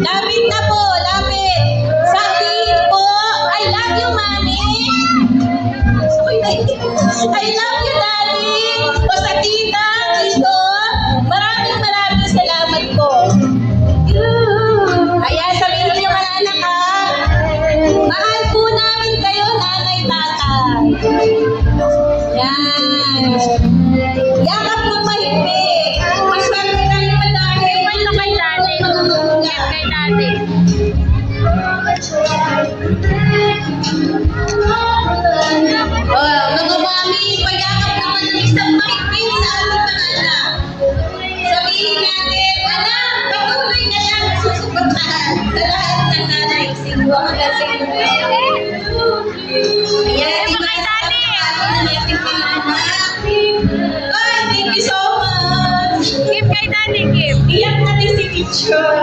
Lapit na po, lapit. Sabihin po, I love you, Mami. I love you, Daddy. O sa tita, tito, maraming salamat po. Ayan, sabihin niyo mga anak ha. Mahal po namin kayo, nanay, tatay. Yan. Yakap ng mahigpit. Maswerte tayo madami. Ito kay Daddy. Yan kay Daddy. Oh, mga mami, payakap naman ng isang mahigpit sa ating mga anak. Sabihin natin, anak, patuloy ka lang susuportahan sa lahat ng nanay. Siguro hanggang sa inyo. Ayan, Ito kay Daddy. natin mga anak. Ay, thank you so much. Give kay Daddy, give. Iyak natin si teacher.